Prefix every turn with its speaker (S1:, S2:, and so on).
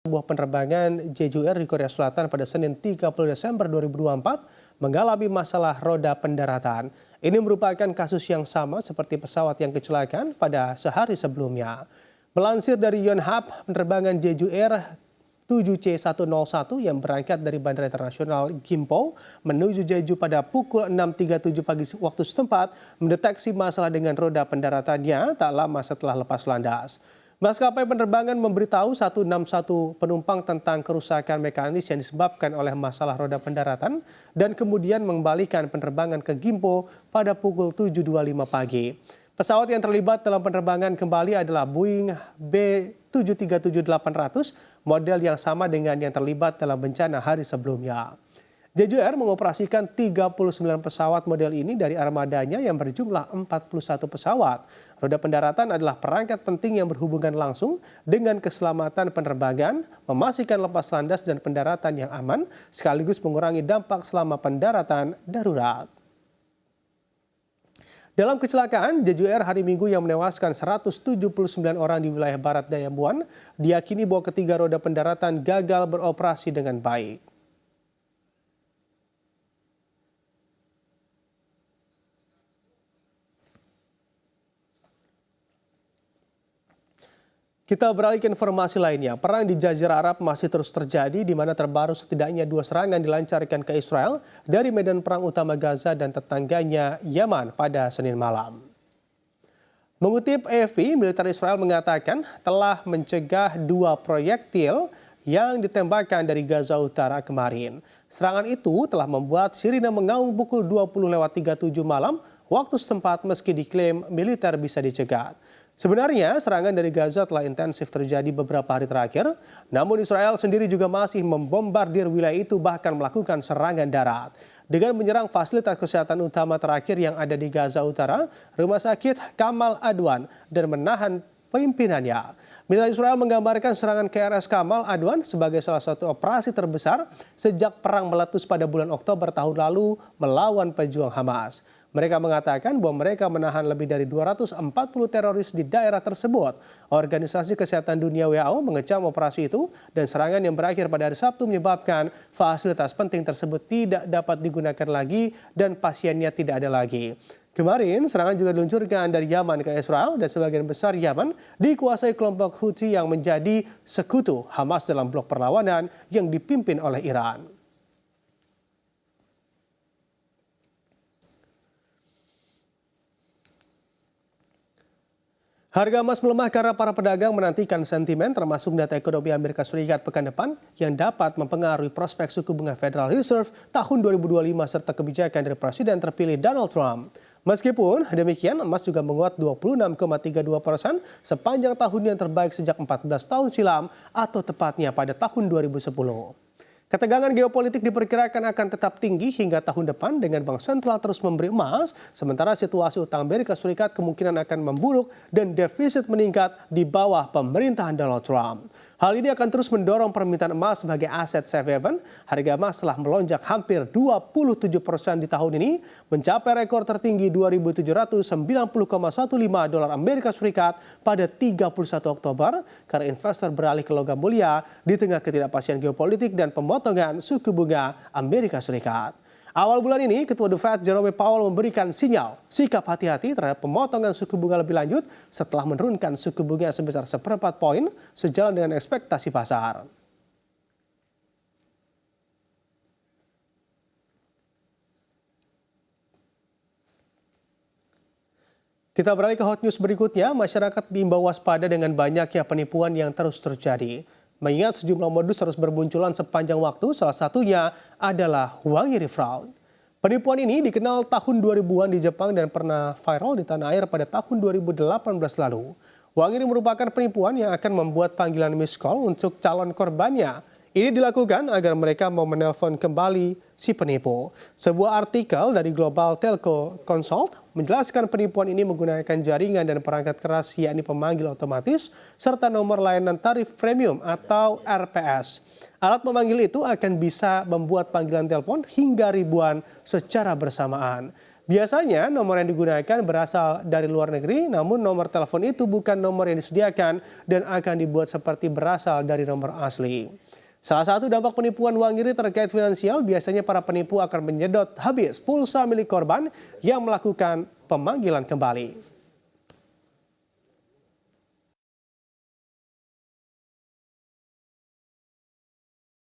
S1: Sebuah penerbangan Jeju Air di Korea Selatan pada Senin 30 Desember 2024 mengalami masalah roda pendaratan. Ini merupakan kasus yang sama seperti pesawat yang kecelakaan pada sehari sebelumnya. Melansir dari Yonhap, penerbangan Jeju Air 7C101 yang berangkat dari Bandara Internasional Gimpo menuju Jeju pada pukul 6.37 pagi waktu setempat mendeteksi masalah dengan roda pendaratannya tak lama setelah lepas landas. Maskapai penerbangan memberitahu 161 penumpang tentang kerusakan mekanis yang disebabkan oleh masalah roda pendaratan dan kemudian mengembalikan penerbangan ke Gimpo pada pukul 7.25 pagi. Pesawat yang terlibat dalam penerbangan kembali adalah Boeing B737-800, model yang sama dengan yang terlibat dalam bencana hari sebelumnya. Jeju Air mengoperasikan 39 pesawat model ini dari armadanya yang berjumlah 41 pesawat. Roda pendaratan adalah perangkat penting yang berhubungan langsung dengan keselamatan penerbangan, memastikan lepas landas dan pendaratan yang aman, sekaligus mengurangi dampak selama pendaratan darurat. Dalam kecelakaan Jeju Air hari Minggu yang menewaskan 179 orang di wilayah barat daya Buan, diyakini bahwa ketiga roda pendaratan gagal beroperasi dengan baik. Kita beralih ke informasi lainnya. Perang di Jazirah Arab masih terus terjadi, di mana terbaru setidaknya 2 serangan dilancarkan ke Israel dari medan perang utama Gaza dan tetangganya Yaman pada Senin malam. Mengutip AFP, militer Israel mengatakan telah mencegah 2 proyektil yang ditembakkan dari Gaza Utara kemarin. Serangan itu telah membuat sirine mengaung pukul 20.37 malam waktu setempat meski diklaim militer bisa dicegat. Sebenarnya serangan dari Gaza telah intensif terjadi beberapa hari terakhir, namun Israel sendiri juga masih membombardir wilayah itu bahkan melakukan serangan darat. Dengan menyerang fasilitas kesehatan utama terakhir yang ada di Gaza Utara, Rumah Sakit Kamal Adwan, dan menahan pimpinannya. Militer Israel menggambarkan serangan ke RS Kamal Adwan sebagai salah satu operasi terbesar sejak perang meletus pada bulan Oktober tahun lalu melawan pejuang Hamas. Mereka mengatakan bahwa mereka menahan lebih dari 240 teroris di daerah tersebut. Organisasi Kesehatan Dunia WHO mengecam operasi itu dan serangan yang berakhir pada hari Sabtu menyebabkan fasilitas penting tersebut tidak dapat digunakan lagi dan pasiennya tidak ada lagi. Kemarin, serangan juga diluncurkan dari Yaman ke Israel dan sebagian besar Yaman dikuasai kelompok Houthi yang menjadi sekutu Hamas dalam blok perlawanan yang dipimpin oleh Iran. Harga emas melemah karena para pedagang menantikan sentimen termasuk data ekonomi Amerika Serikat pekan depan yang dapat mempengaruhi prospek suku bunga Federal Reserve tahun 2025 serta kebijakan dari Presiden terpilih Donald Trump. Meskipun demikian, emas juga menguat 26,32% sepanjang tahun yang terbaik sejak 14 tahun silam atau tepatnya pada tahun 2010. Ketegangan geopolitik diperkirakan akan tetap tinggi hingga tahun depan dengan Bank Sentral terus memberi emas, sementara situasi utang Amerika Serikat kemungkinan akan memburuk dan defisit meningkat di bawah pemerintahan Donald Trump. Hal ini akan terus mendorong permintaan emas sebagai aset safe haven. Harga emas telah melonjak hampir 27% di tahun ini, mencapai rekor tertinggi 2.790,15 dolar Amerika Serikat pada 31 Oktober karena investor beralih ke logam mulia di tengah ketidakpastian geopolitik dan pemotongan suku bunga Amerika Serikat. Awal bulan ini, Ketua The Fed Jerome Powell memberikan sinyal sikap hati-hati terhadap pemotongan suku bunga lebih lanjut setelah menurunkan suku bunga sebesar 1/4 poin sejalan dengan ekspektasi pasar. Kita beralih ke hot news berikutnya. Masyarakat diimbau waspada dengan banyaknya penipuan yang terus terjadi. Mengingat sejumlah modus terus bermunculan sepanjang waktu, salah satunya adalah Hwangiri fraud. Penipuan ini dikenal tahun 2000-an di Jepang dan pernah viral di tanah air pada tahun 2018 lalu. Hwangiri merupakan penipuan yang akan membuat panggilan miss call untuk calon korbannya. Ini dilakukan agar mereka mau menelpon kembali si penipu. Sebuah artikel dari Global Telco Consult menjelaskan penipuan ini menggunakan jaringan dan perangkat keras yakni pemanggil otomatis serta nomor layanan tarif premium atau RPS. Alat pemanggil itu akan bisa membuat panggilan telepon hingga ribuan secara bersamaan. Biasanya nomor yang digunakan berasal dari luar negeri, namun nomor telepon itu bukan nomor yang disediakan dan akan dibuat seperti berasal dari nomor asli. Salah satu dampak penipuan uang iri terkait finansial, biasanya para penipu akan menyedot habis pulsa milik korban yang melakukan pemanggilan kembali.